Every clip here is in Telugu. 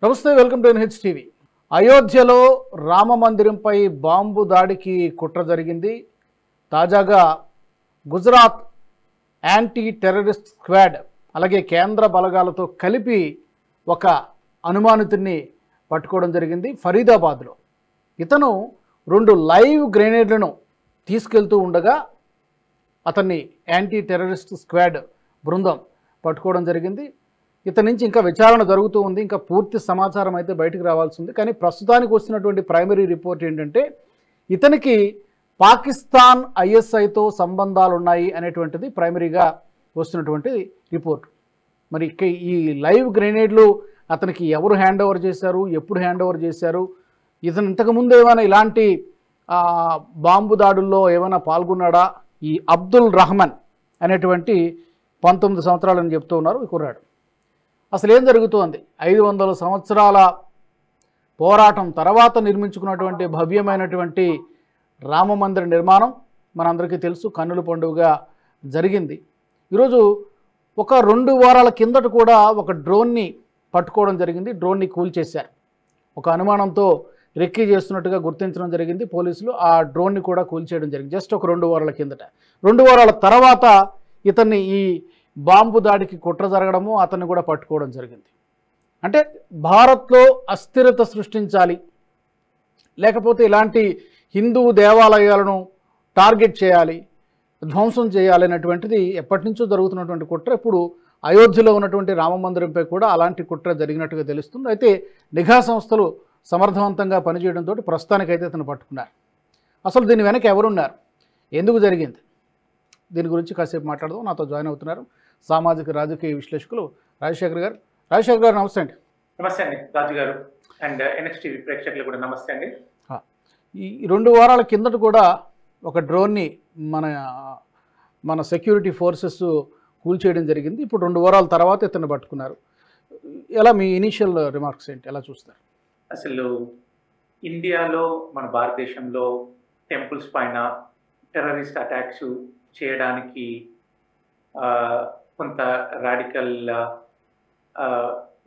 నమస్తే, వెల్కమ్ టు ఎన్హెచ్ టీవీ. అయోధ్యలో రామ మందిరంపై బాంబు దాడికి కుట్ర జరిగింది. తాజాగా గుజరాత్ యాంటీ టెర్రరిస్ట్ స్క్వాడ్ అలాగే కేంద్ర బలగాలతో కలిపి ఒక అనుమానితుడిని పట్టుకోవడం జరిగింది ఫరీదాబాద్లో. ఇతను 2 లైవ్ గ్రెనేడ్లను తీసుకెళ్తూ ఉండగా అతన్ని యాంటీ టెర్రరిస్ట్ స్క్వాడ్ బృందం పట్టుకోవడం జరిగింది. ఇతని నుంచి ఇంకా విచారణ జరుగుతూ ఉంది. ఇంకా పూర్తి సమాచారం అయితే బయటకు రావాల్సి ఉంది. కానీ ప్రస్తుతానికి వస్తున్నటువంటి ప్రైమరీ రిపోర్ట్ ఏంటంటే ఇతనికి పాకిస్తాన్ ఐఎస్ఐతో సంబంధాలు ఉన్నాయి అనేటువంటిది ప్రైమరీగా వస్తున్నటువంటి రిపోర్ట్. మరి ఈ లైవ్ గ్రెనేడ్లు అతనికి ఎవరు హ్యాండ్ ఓవర్ చేశారు, ఎప్పుడు హ్యాండ్ ఓవర్ చేశారు, ఇతను ఇంతకుముందు ఏమైనా ఇలాంటి బాంబు దాడుల్లో ఏమైనా పాల్గొన్నాడా, ఈ అబ్దుల్ రహమాన్ అనేటువంటి 19 సంవత్సరాలని చెప్తూ ఉన్నారు ఈ కుర్రాడు. అసలు ఏం జరుగుతోంది? 500 సంవత్సరాల పోరాటం తర్వాత నిర్మించుకున్నటువంటి భవ్యమైనటువంటి రామమందిర నిర్మాణం మనందరికీ తెలుసు, కన్నుల పండుగగా జరిగింది. ఈరోజు ఒక 2 వారాల కిందట కూడా ఒక డ్రోన్ని పట్టుకోవడం జరిగింది. డ్రోన్ని కూల్చేశారు. ఒక అనుమానంతో రెక్కీ చేస్తున్నట్టుగా గుర్తించడం జరిగింది పోలీసులు. ఆ డ్రోన్ని కూడా కూల్చేయడం జరిగింది జస్ట్ ఒక 2 వారాల కిందట. 2 వారాల తర్వాత ఇతన్ని ఈ బాంబు దాడికి కుట్ర జరగడము, అతన్ని కూడా పట్టుకోవడం జరిగింది. అంటే భారత్లో అస్థిరత సృష్టించాలి, లేకపోతే ఇలాంటి హిందూ దేవాలయాలను టార్గెట్ చేయాలి, ధ్వంసం చేయాలి అనేటువంటిది ఎప్పటి నుంచో జరుగుతున్నటువంటి కుట్ర. ఇప్పుడు అయోధ్యలో ఉన్నటువంటి రామమందిరంపై కూడా అలాంటి కుట్ర జరిగినట్టుగా తెలుస్తుంది. అయితే నిఘా సంస్థలు సమర్థవంతంగా పనిచేయడంతో ప్రస్తుతానికైతే అతను పట్టుకున్నారు. అసలు దీని వెనక ఎవరున్నారు, ఎందుకు జరిగింది, దీని గురించి కాసేపు మాట్లాడదాం. నాతో జాయిన్ అవుతున్నారు సామాజిక రాజకీయ విశ్లేషకులు రాజశేఖర్ గారు. రాజశేఖర్ గారు నమస్తే అండి. నమస్తే అండి రాజు గారు అండ్ ఎన్హెచ్ టీవీ ప్రేక్షకులు కూడా నమస్తే అండి. ఈ 2 వారాల కిందట కూడా ఒక డ్రోన్ని మన సెక్యూరిటీ ఫోర్సెస్ కూల్చేయడం జరిగింది. ఇప్పుడు 2 వారాల తర్వాత ఇతన్ని పట్టుకున్నారు. ఎలా మీ ఇనీషియల్ రిమార్క్స్ ఏంటి, ఎలా చూస్తారు? అసలు ఇండియాలో మన భారతదేశంలో టెంపుల్స్ పైన టెర్రరిస్ట్ అటాక్స్ చేయడానికి కొంత రాడికల్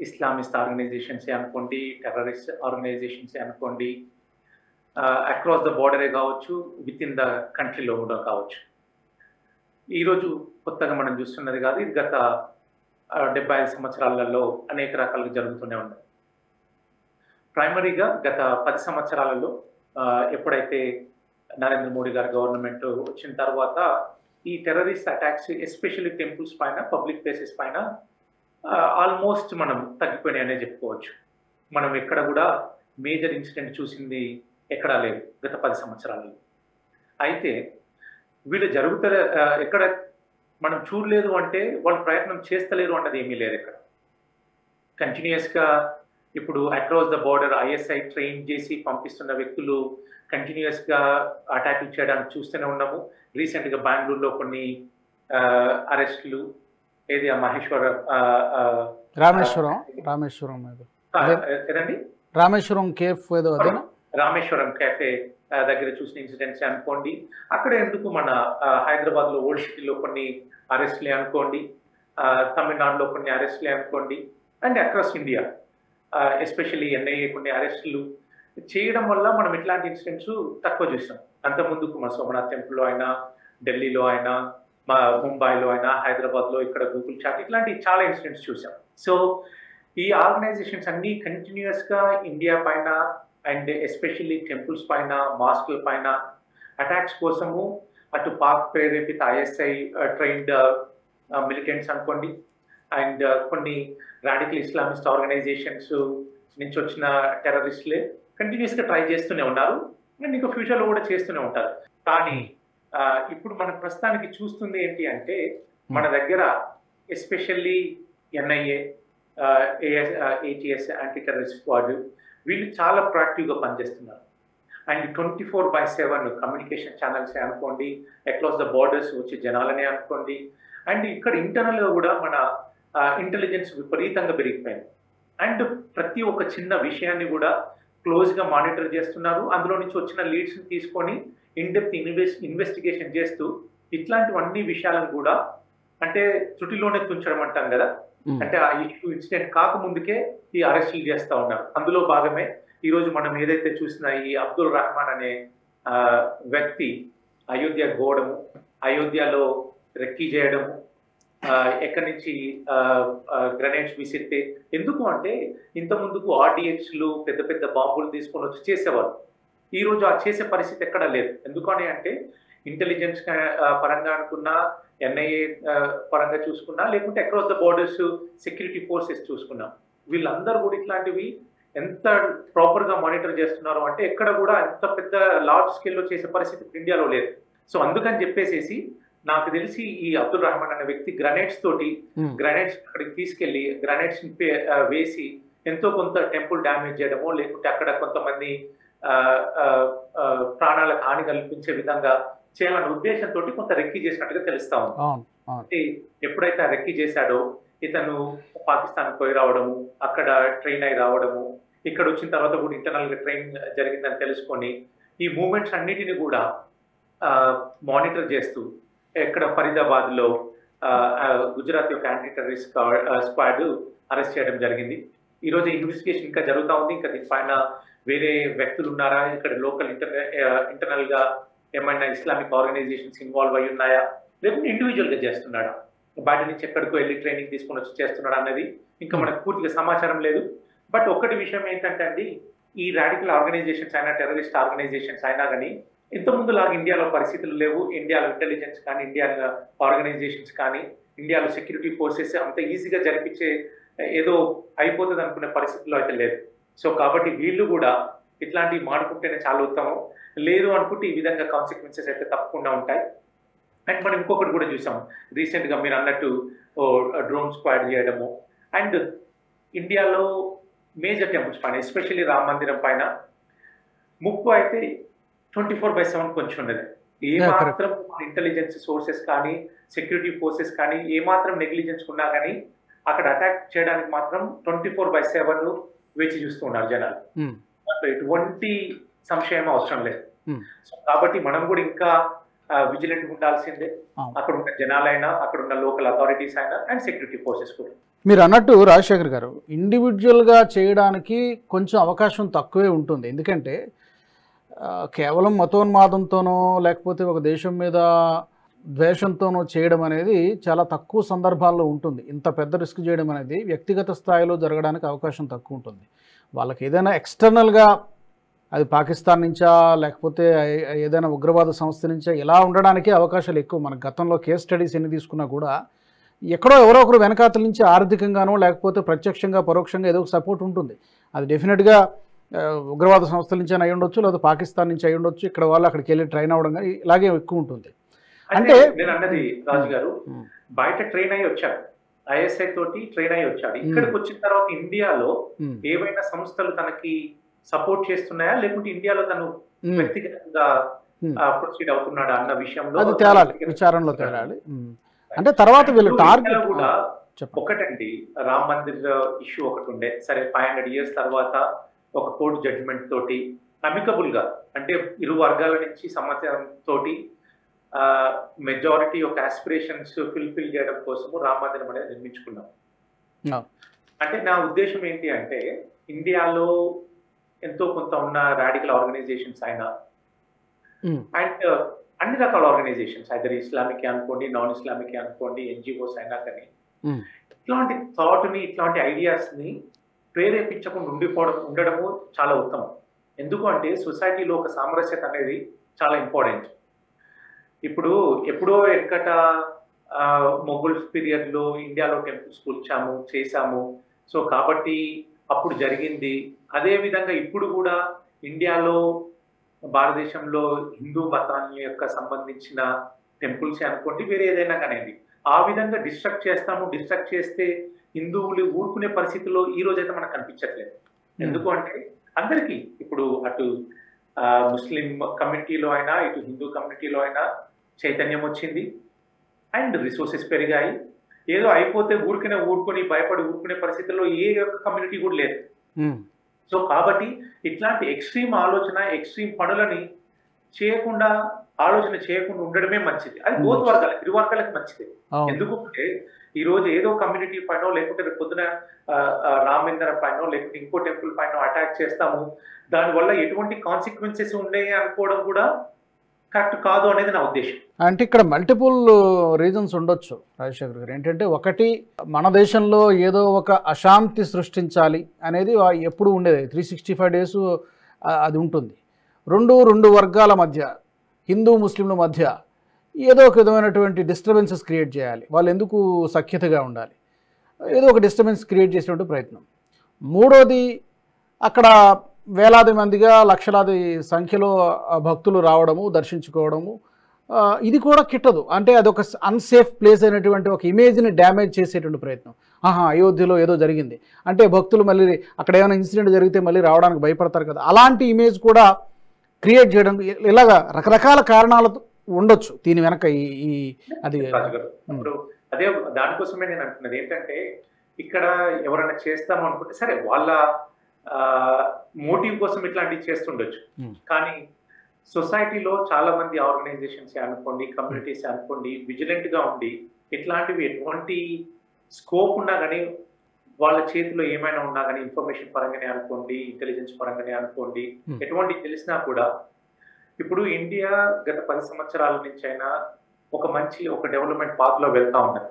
ఇస్లామిస్ట్ ఆర్గనైజేషన్స్ అనుకోండి, టెర్రరిస్ట్ ఆర్గనైజేషన్స్ అనుకోండి, అక్రాస్ ద బోర్డరే కావచ్చు, విత్ ఇన్ ద కంట్రీలో కూడా కావచ్చు. ఈరోజు కొత్తగా మనం చూస్తున్నది కాదు, ఇది గత 75 సంవత్సరాలలో అనేక రకాలుగా జరుగుతూనే ఉన్నాయి. ప్రైమరీగా గత 10 సంవత్సరాలలో ఎప్పుడైతే నరేంద్ర మోడీ గారి గవర్నమెంట్ వచ్చిన తర్వాత ఈ టెర్రరిస్ట్ అటాక్స్ ఎస్పెషల్లీ టెంపుల్స్ పైన, పబ్లిక్ ప్లేసెస్ పైన ఆల్మోస్ట్ మనం తగ్గిపోయినాయనే చెప్పుకోవచ్చు. మనం ఎక్కడ కూడా మేజర్ ఇన్సిడెంట్ చూసింది ఎక్కడా లేదు గత 10 సంవత్సరాలలో. అయితే వీళ్ళు ఎక్కడ మనం చూడలేదు అంటే వాళ్ళు ప్రయత్నం చేస్తలేరు అన్నది ఏమీ లేదు. ఇక్కడ కంటిన్యూస్గా ఇప్పుడు across the border ISI train చేసి పంపిస్తున్న వ్యక్తులు కంటిన్యూస్గా అటాక్లు చేయడానికి చూస్తూనే ఉన్నాము. రీసెంట్గా బెంగళూరులో కొన్ని అరెస్టులు, ఏది రామేశ్వరం కేఫ్ ఏదో రామేశ్వరం కేఫే దగ్గర చూసిన ఇన్సిడెంట్స్ అనుకోండి, అక్కడ ఎందుకు మన హైదరాబాద్లో ఓల్డ్ సిటీలో కొన్ని అరెస్ట్లే అనుకోండి, తమిళనాడులో కొన్ని అరెస్ట్లే అనుకోండి, and across India especially NIA కొన్ని అరెస్టులు చేయడం వల్ల మనం ఇట్లాంటి ఇన్సిడెంట్స్ తక్కువ చూసాం. అంతకుముందుకు మా సోమనాథ్ టెంపుల్లో అయినా, ఢిల్లీలో అయినా, మా ముంబైలో అయినా, హైదరాబాద్లో ఇక్కడ గూగుల్ చాట్, ఇట్లాంటి చాలా ఇన్సిడెంట్స్ చూసాం. సో ఈ ఆర్గనైజేషన్స్ అన్నీ కంటిన్యూస్గా ఇండియా పైన అండ్ ఎస్పెషల్లీ టెంపుల్స్ పైన, మాస్కుల పైన అటాక్స్ కోసము అటు పాక్ ప్రేరేపిత ఐఎస్ఐ ట్రైన్డ్ మిలిటెంట్స్ అనుకోండి, అండ్ కొన్ని రాడికల్ ఇస్లామిస్ట్ ఆర్గనైజేషన్స్ నుంచి వచ్చిన టెర్రరిస్టులే కంటిన్యూస్గా ట్రై చేస్తూనే ఉన్నారు అండ్ ఇంకా ఫ్యూచర్లో కూడా చేస్తూనే ఉంటారు. కానీ ఇప్పుడు మన ప్రస్తుతానికి చూస్తుంది ఏంటి అంటే మన దగ్గర especially NIA, ATS anti terrorist squad వీళ్ళు చాలా ప్రొయాక్టివ్గా పనిచేస్తున్నారు. అండ్ 24/7 కమ్యూనికేషన్ ఛానల్స్ అనుకోండి, అక్రాస్ ద బార్డర్స్ వచ్చే జనాలనే అనుకోండి, అండ్ ఇక్కడ ఇంటర్నల్గా కూడా మన ఇంటెలిజెన్స్ విపరీతంగా పెరిగిపోయింది. అండ్ ప్రతి ఒక్క చిన్న విషయాన్ని కూడా క్లోజ్గా మానిటర్ చేస్తున్నారు. అందులో నుంచి వచ్చిన లీడ్స్ని తీసుకొని ఇన్డెప్త్ ఇన్వెస్టిగేషన్ చేస్తూ ఇట్లాంటివన్నీ విషయాలను కూడా అంటే త్రుటిలోనే తుంచడం అంటాం కదా. అంటే ఆ ఇన్సిడెంట్ కాకముందుకే ఈ అరెస్టులు చేస్తా ఉన్నారు. అందులో భాగమే ఈ రోజు మనం ఏదైతే చూసినా ఈ అబ్దుల్ రహమాన్ అనే వ్యక్తి అయోధ్య గోవడము, అయోధ్యలో రెక్కీ చేయడము, ఎక్కడి నుంచి గ్రనేడ్స్ విసిరితే. ఎందుకు అంటే ఇంత ముందుకు ఆర్డిఎక్స్లు పెద్ద పెద్ద బాంబులు తీసుకొని వచ్చి చేసేవారు. ఈ రోజు ఆ చేసే పరిస్థితి ఎక్కడా లేదు. ఎందుకని అంటే ఇంటెలిజెన్స్ పరంగా అనుకున్నా, ఎన్ఐఏ పరంగా చూసుకున్నా, లేకుంటే across the borders security forces చూసుకున్నా, వీళ్ళందరూ కూడా ఇట్లాంటివి ఎంత ప్రాపర్ గా మానిటర్ చేస్తున్నారు అంటే ఎక్కడ కూడా ఎంత పెద్ద లార్జ్ స్కేల్లో చేసే పరిస్థితి ఇండియాలో లేదు. సో అందుకని చెప్పేసి నాకు తెలిసి ఈ అబ్దుల్ రహమాన్ అనే వ్యక్తి గ్రనేడ్స్ అక్కడికి తీసుకెళ్లి గ్రనేడ్స్ వేసి ఎంతో కొంత టెంపుల్ డ్యామేజ్ చేయడమో, లేకుంటే అక్కడ కొంతమంది ప్రాణాలకు హాని కల్పించే విధంగా చేయాలన్న ఉద్దేశంతో కొంత రెక్కీ చేసినట్టుగా తెలుస్తా ఉంది. ఎప్పుడైతే ఆ రెక్కీ చేశాడో ఇతను పాకిస్తాన్ పోయి రావడము, అక్కడ ట్రైన్ అయి రావడము, ఇక్కడ వచ్చిన తర్వాత కూడా ఇంటర్నల్ గా ట్రైన్ జరిగిందని తెలుసుకొని ఈ మూవ్మెంట్స్ అన్నిటిని కూడా మానిటర్ చేస్తూ ఎక్కడ ఫరీదాబాద్ లో గుజరాత్ యొక్క యాంటీ టెర్రరిస్ట్ స్క్వాడ్ అరెస్ట్ చేయడం జరిగింది. ఈ రోజు ఇన్వెస్టిగేషన్ ఇంకా జరుగుతూ ఉంది. ఇంకా దీనిపైన వేరే వ్యక్తులు ఉన్నారా, ఇక్కడ లోకల్ ఇంటర్నల్ గా ఏమైనా ఇస్లామిక్ ఆర్గనైజేషన్స్ ఇన్వాల్వ్ అయి ఉన్నాయా, లేకుంటే ఇండివిజువల్ గా చేస్తున్నాడా, బయట నుంచి ఎక్కడికో వెళ్ళి ట్రైనింగ్ తీసుకొని వచ్చి చేస్తున్నాడా అన్నది ఇంకా మనకు పూర్తిగా సమాచారం లేదు. బట్ ఒక్కటి విషయం ఏంటంటే అండి, ఈ రాడికల్ ఆర్గనైజేషన్స్ అయినా టెర్రరిస్ట్ ఆర్గనైజేషన్స్ అయినా కానీ ఇంతకుముందు లాగా ఇండియాలో పరిస్థితులు లేవు. ఇండియాలో ఇంటెలిజెన్స్ కానీ, ఇండియాలో ఆర్గనైజేషన్స్ కానీ, ఇండియాలో సెక్యూరిటీ ఫోర్సెస్ అంత ఈజీగా జరిపించే ఏదో అయిపోతుంది అనుకునే పరిస్థితుల్లో అయితే లేదు. సో కాబట్టి వీళ్ళు కూడా ఇట్లాంటివి మాడుకుంటేనే చాలా ఉత్తమం. లేదు అనుకుంటే ఈ విధంగా కాన్సిక్వెన్సెస్ అయితే తప్పకుండా ఉంటాయి. అండ్ మనం ఇంకొకటి కూడా చూసాం రీసెంట్ గా, మీరు అన్నట్టు డ్రోన్ స్క్వాడ్ చేయడము. అండ్ ఇండియాలో మేజర్ టెంపుల్స్ పైన, ఎస్పెషల్లీ రామ మందిరం పైన ముప్పు అయితే 24/7 కొంచెం ఉన్నది. ఏ మాత్రం ఇంటెలిజెన్స్ సోర్సెస్ కానీ, సెక్యూరిటీ ఫోర్సెస్ కానీ ఏ మాత్రం నెగ్లిజెన్స్ ఉన్నా కానీ అక్కడ అటాక్ చేయడానికి మాత్రం 24/7 వేచి చూస్తూ ఉన్నారు జనాలు. ఎటువంటి సంశయం అవసరం లేదు. సో కాబట్టి మనం కూడా ఇంకా విజిలెంట్ ఉండాల్సిందే. అక్కడ ఉన్న జనాలైనా, అక్కడ ఉన్న లోకల్ అథారిటీస్ అయినా, అండ్ సెక్యూరిటీ ఫోర్సెస్ కూడా. మీరు అన్నట్టు రాజశేఖర్ గారు, ఇండివిజువల్గా చేయడానికి కొంచెం అవకాశం తక్కువే ఉంటుంది. ఎందుకంటే కేవలం మతోన్మాదంతోనో లేకపోతే ఒక దేశం మీద ద్వేషంతోనో చేయడం అనేది చాలా తక్కువ సందర్భాల్లో ఉంటుంది. ఇంత పెద్ద రిస్క్ చేయడం అనేది వ్యక్తిగత స్థాయిలో జరగడానికి అవకాశం తక్కువ ఉంటుంది. వాళ్ళకి ఏదైనా ఎక్స్టర్నల్గా, అది పాకిస్తాన్ నుంచా లేకపోతే ఏదైనా ఉగ్రవాద సంస్థ నుంచా, ఇలా ఉండడానికి అవకాశాలు ఎక్కువ. మన గతంలో కేస్ స్టడీస్ ఎన్ని తీసుకున్నా కూడా ఎక్కడో ఎవరో ఒకరు వెనకాతల నుంచి ఆర్థికంగానో లేకపోతే ప్రత్యక్షంగా పరోక్షంగా ఏదో ఒక సపోర్ట్ ఉంటుంది. అది డెఫినెట్గా ఉగ్రవాద సంస్థల నుంచి అయి ఉండొచ్చు, లేదా పాకిస్తాన్ నుంచి అయి ఉండొచ్చు. ఇక్కడ వాళ్ళు అక్కడికి వెళ్ళి ట్రైన్ అవ్వడం కానీ ఇలాగే ఎక్కువ ఉంటుంది. అంటే నేను అన్నది రాజు గారు, బయట ట్రైన్ అయ్యి వచ్చాడు, ఐఎస్ఐ తోటి ట్రైన్ అయ్యి వచ్చాడు. ఇక్కడికి వచ్చిన తర్వాత ఇండియాలో ఏవైనా సంస్థలు తనకి సపోర్ట్ చేస్తున్నాయా, లేకుంటే ఇండియాలో తను వ్యక్తిగతంగా ప్రొసీడ్ అవుతున్నాడా అన్న విషయంలో అది తేలాలి, విచారణలో తేలాలి. అంటే తర్వాత వీళ్ళు టార్గెట్ కూడా ఒకటండి, రామ్ మందిర్ ఇష్యూ ఒకటి ఉండే. సరే 500 years తర్వాత ఒక కోర్టు జడ్జిమెంట్ తోటి అమికబుల్ గా, అంటే ఇరు వర్గాల నుంచి సమాచారం తోటి మెజారిటీ యొక్క ఆస్పిరేషన్స్ ఫుల్ఫిల్ చేయడం కోసము రామ్ మందిరం అనేది నిర్మించుకున్నాం. అంటే నా ఉద్దేశం ఏంటి అంటే, ఇండియాలో ఎంతో కొంత ఉన్న రాడికల్ ఆర్గనైజేషన్స్ అయినా, అండ్ అన్ని రకాల ఆర్గనైజేషన్స్, అయితే ఇస్లామిక్ అనుకోండి, నాన్ ఇస్లామిక్ అనుకోండి, ఎన్జిఓస్ అయినా కానీ ఇట్లాంటి థాట్ ని, ఇట్లాంటి ఐడియాస్ ని ప్రేరేపించకుండా ఉండడము చాలా ఉత్తమం. ఎందుకు అంటే సొసైటీలో ఒక సామరస్యత అనేది చాలా ఇంపార్టెంట్. ఇప్పుడు ఎప్పుడో ఎక్కట మొఘల్స్ పీరియడ్ లో ఇండియాలో టెంపుల్స్ కూల్చాము, చేశాము. సో కాబట్టి అప్పుడు జరిగింది. అదే విధంగా ఇప్పుడు కూడా ఇండియాలో, భారతదేశంలో హిందూ మతాన్ని యొక్క సంబంధించిన టెంపుల్స్ అనుకోండి, వేరే ఏదైనా కానీ ఆ విధంగా డిస్ట్రక్ట్ చేస్తాము. డిస్ట్రక్ట్ చేస్తే హిందువులు ఊరుకునే పరిస్థితుల్లో ఈ రోజైతే మనకు కనిపించట్లేదు. ఎందుకు అంటే అందరికీ ఇప్పుడు అటు ముస్లిం కమ్యూనిటీలో అయినా, ఇటు హిందూ కమ్యూనిటీలో అయినా చైతన్యం వచ్చింది, అండ్ రిసోర్సెస్ పెరిగాయి. ఏదో అయిపోతే ఊరుకుని భయపడి ఊరుకునే పరిస్థితుల్లో ఏ ఒక్క కమ్యూనిటీ కూడా లేదు. సో కాబట్టి ఇట్లాంటి ఎక్స్ట్రీమ్ ఆలోచన, ఎక్స్ట్రీమ్ పనులని చేయకుండా ఆలోచన చేయకుండా ఉండడమే మంచిది. అది బోత్ వర్గాలు, ఇరు వర్గాలకు మంచిది. ఎందుకంటే ఈ రోజు ఏదో కమ్యూనిటీ పైన లేకుంటే రేపు పొద్దున రామేంద్ర పైన లేకుంటే ఇంకో టెంపుల్ పైన అటాక్ చేస్తాము, దానివల్ల ఎటువంటి కాన్సిక్వెన్సెస్ ఉన్నాయి అనుకోవడం కూడా కరెక్ట్ కాదు అనేది నా ఉద్దేశం. అంటే ఇక్కడ మల్టిపుల్ రీజన్స్ ఉండొచ్చు రాజశేఖర్ గారు. ఏంటంటే ఒకటి, మన దేశంలో ఏదో ఒక అశాంతి సృష్టించాలి అనేది ఎప్పుడు ఉండేది, 365 days అది ఉంటుంది. రెండు వర్గాల మధ్య, హిందూ ముస్లింల మధ్య ఏదో ఒక విధమైనటువంటి డిస్టర్బెన్సెస్ క్రియేట్ చేయాలి, వాళ్ళు ఎందుకు సఖ్యతగా ఉండాలి, ఏదో ఒక డిస్టర్బెన్స్ క్రియేట్ చేసినటువంటి ప్రయత్నం. మూడోది, అక్కడ వేలాది మందిగా లక్షలాది సంఖ్యలో భక్తులు రావడము, దర్శించుకోవడము, ఇది కూడా కిట్టదు. అంటే అదొక అన్సేఫ్ ప్లేస్ అయినటువంటి ఒక ఇమేజ్ని డ్యామేజ్ చేసేటువంటి ప్రయత్నం. అయోధ్యలో ఏదో జరిగింది అంటే భక్తులు మళ్ళీ అక్కడ ఏమైనా ఇన్సిడెంట్ జరిగితే మళ్ళీ రావడానికి భయపడతారు కదా, అలాంటి ఇమేజ్ కూడా క్రియేట్ చేయడం, ఇలాగా రకరకాల కారణాలు ఉండొచ్చు దీని వెనక. అది అదే దానికోసమే నేను అంటున్నది ఏంటంటే, ఇక్కడ ఎవరైనా చేస్తాము అనుకుంటే సరే, వాళ్ళ మోటివ్ కోసం ఇట్లాంటివి చేస్తుండొచ్చు. కానీ సొసైటీలో చాలా మంది ఆర్గనైజేషన్స్ అనుకోండి, కమ్యూనిటీస్ అనుకోండి, విజిలెంట్ గా ఉండి ఇట్లాంటివి ఎటువంటి స్కోప్ ఉన్నా కానీ, వాళ్ళ చేతిలో ఏమైనా ఉన్నా కానీ, ఇన్ఫర్మేషన్ పరంగానే అనుకోండి, ఇంటెలిజెన్స్ పరంగానే అనుకోండి, ఎటువంటి తెలిసినా కూడా, ఇప్పుడు ఇండియా గత 10 సంవత్సరాల నుంచి అయినా ఒక డెవలప్మెంట్ పాత్ లో వెళ్తా ఉన్నది.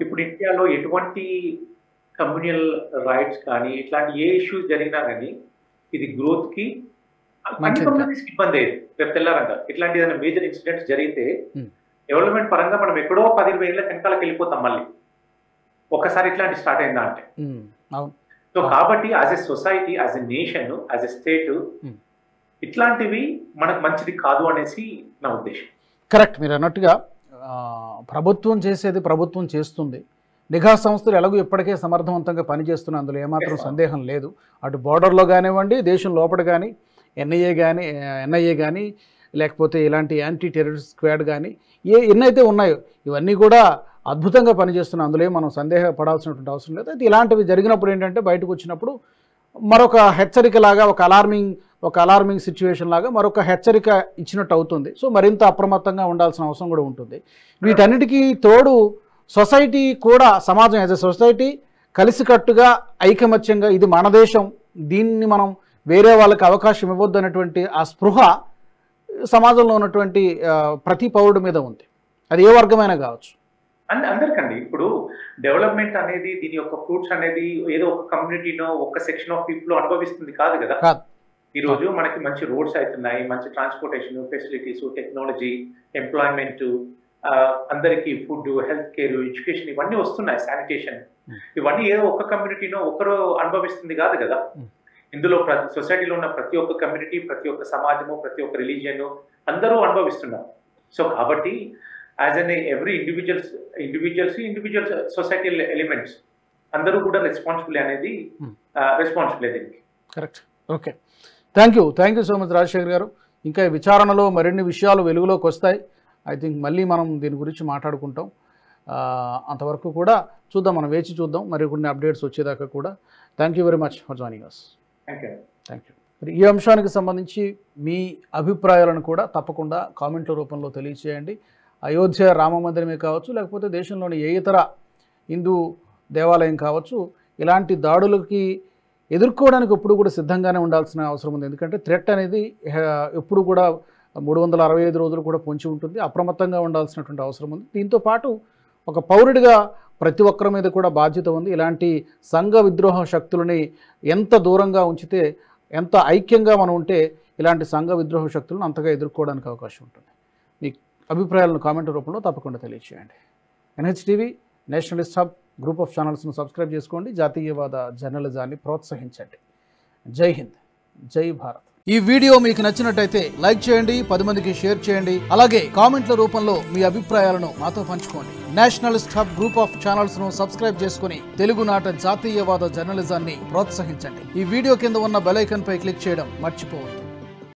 ఇప్పుడు ఇండియాలో ఎటువంటి కమ్యూనల్ రైట్స్ కానీ ఇట్లాంటి ఏ ఇష్యూస్ జరిగినా కానీ ఇది గ్రోత్ కి అన్ని కమ్యూనిటీస్కి ఇబ్బంది అయ్యేది. రేపు తెల్లారంట ఇట్లాంటి ఏదైనా మేజర్ ఇన్సిడెంట్స్ జరిగితే డెవలప్మెంట్ పరంగా మనం ఎక్కడో 10-20 ఏళ్ళ వెనకాలకి వెళ్ళిపోతాం మళ్ళీ ఒకసారి ఇట్లాంటి స్టార్ట్ అయిందా అంటే. సో కాబట్టి as a society, as a nation, as a state ఇట్లాంటివి మనకు మంచిది కాదు అనేసి నా ఉద్దేశం. కరెక్ట్, మీరు అన్నట్టుగా ప్రభుత్వం చేసేది ప్రభుత్వం చేస్తుంది. నిఘా సంస్థలు ఎలాగో ఇప్పటికే సమర్థవంతంగా పనిచేస్తున్న, అందులో ఏమాత్రం సందేహం లేదు. అటు బోర్డర్లో కానివ్వండి, దేశం లోపల కానీ ఎన్ఐఏ కానీ లేకపోతే ఇలాంటి యాంటీ టెర్రరిస్ట్ స్క్వాడ్ కానీ ఎన్నైతే ఉన్నాయో ఇవన్నీ కూడా అద్భుతంగా పనిచేస్తున్నాయి, అందులో మనం సందేహపడాల్సినటువంటి అవసరం లేదు. అయితే ఇలాంటివి జరిగినప్పుడు ఏంటంటే బయటకు వచ్చినప్పుడు మరొక హెచ్చరికలాగా, ఒక అలార్మింగ్ సిచ్యువేషన్ లాగా మరొక హెచ్చరిక ఇచ్చినట్టు అవుతుంది. సో మరింత అప్రమత్తంగా ఉండాల్సిన అవసరం కూడా ఉంటుంది. వీటన్నిటికీ తోడు సొసైటీ కూడా, సమాజం యాజ్ ఎ సొసైటీ కలిసికట్టుగా ఐకమత్యంగా ఇది మన దేశం, దీన్ని మనం వేరే వాళ్ళకి అవకాశం ఇవ్వద్దు అనేటువంటి ఆ స్పృహ సమాజంలో ఉన్నటువంటి ప్రతి పౌరుడి మీద ఉంది, అది ఏ వర్గమైనా కావచ్చు. అందరికండి. ఇప్పుడు డెవలప్మెంట్ అనేది, దీని యొక్క ఫ్రూట్స్ అనేది ఏదో ఒక కమ్యూనిటీనో ఒక సెక్షన్ ఆఫ్ పీపుల్ అనుభవిస్తుంది కాదు కదా. ఈ రోజు మనకి మంచి రోడ్స్ అవుతున్నాయి, మంచి ట్రాన్స్పోర్టేషన్ ఫెసిలిటీస్, టెక్నాలజీ, ఎంప్లాయ్మెంట్, అందరికి ఫుడ్, హెల్త్ కేర్, ఎడ్యుకేషన్ ఇవన్నీ వస్తున్నాయి, శానిటేషన్, ఇవన్నీ ఏదో ఒక్క కమ్యూనిటీనో ఒకరు అనుభవిస్తుంది కాదు కదా. ఇందులో సొసైటీలో ఉన్న ప్రతి ఒక్క కమ్యూనిటీ, ప్రతి ఒక్క సమాజము, ప్రతి ఒక్క రిలీజియన్ అందరూ అనుభవిస్తున్నారు. సో కాబట్టి as an every individual societal elements అందరూ కూడా రెస్పాన్సిబిలిటీ దీనికి. Correct. Okay, thank you so much Rajasekhar గారు. ఇంకా విచారణలో మరిన్ని విషయాలు వెలుగులోకి వస్తాయి. ఐ థింక్ మళ్ళీ మనం దీని గురించి మాట్లాడుకుంటాం. అంతవరకు కూడా చూద్దాం, మనం వేచి చూద్దాం మరి కొన్ని అప్డేట్స్ వచ్చేదాకా కూడా. Thank you very much for joining us. Thank you. మరి ఈ అంశానికి సంబంధించి మీ అభిప్రాయాలను కూడా తప్పకుండా కామెంట్ల రూపంలో తెలియచేయండి. అయోధ్య రామ మందిరమే కావచ్చు, లేకపోతే దేశంలోని ఏ ఇతర హిందూ దేవాలయం కావచ్చు, ఇలాంటి దాడులకి ఎదుర్కోవడానికి ఎప్పుడు కూడా సిద్ధంగానే ఉండాల్సిన అవసరం ఉంది. ఎందుకంటే థ్రెట్ అనేది ఎప్పుడు కూడా 365 రోజులు కూడా పొంచి ఉంటుంది, అప్రమత్తంగా ఉండాల్సినటువంటి అవసరం ఉంది. దీంతో పాటు ఒక పౌరుడిగా ప్రతి ఒక్కరి మీద కూడా బాధ్యత ఉంది. ఇలాంటి సంఘ విద్రోహ శక్తులని ఎంత దూరంగా ఉంచితే, ఎంత ఐక్యంగా మనం ఉంటే ఇలాంటి సంఘ విద్రోహ శక్తులను అంతగా ఎదుర్కోవడానికి అవకాశం ఉంటుంది. మీ అభిప్రాయాలను కామెంట్ రూపంలో తప్పకుండా తెలియజేయండి. NHTV nationalist hub group of ఛానల్స్ను సబ్స్క్రైబ్ చేసుకోండి. జాతీయవాద జర్నలిజాన్ని ప్రోత్సహించండి. జై హింద్, జై భారత్. ఈ వీడియో మీకు నచ్చినట్టయితే లైక్ చేయండి, 10 మందికి షేర్ చేయండి. అలాగే కామెంట్ల రూపంలో మీ అభిప్రాయాలను మాతో పంచుకోండి. Nationalist hub group of channels ను సబ్స్క్రైబ్ చేసుకుని తెలుగునాట జాతీయవాద జర్నలిజాన్ని ప్రోత్సహించండి. ఈ వీడియో కింద ఉన్న బెల్ ఐకాన్ పై క్లిక్ చేయడం మర్చిపోవద్దు.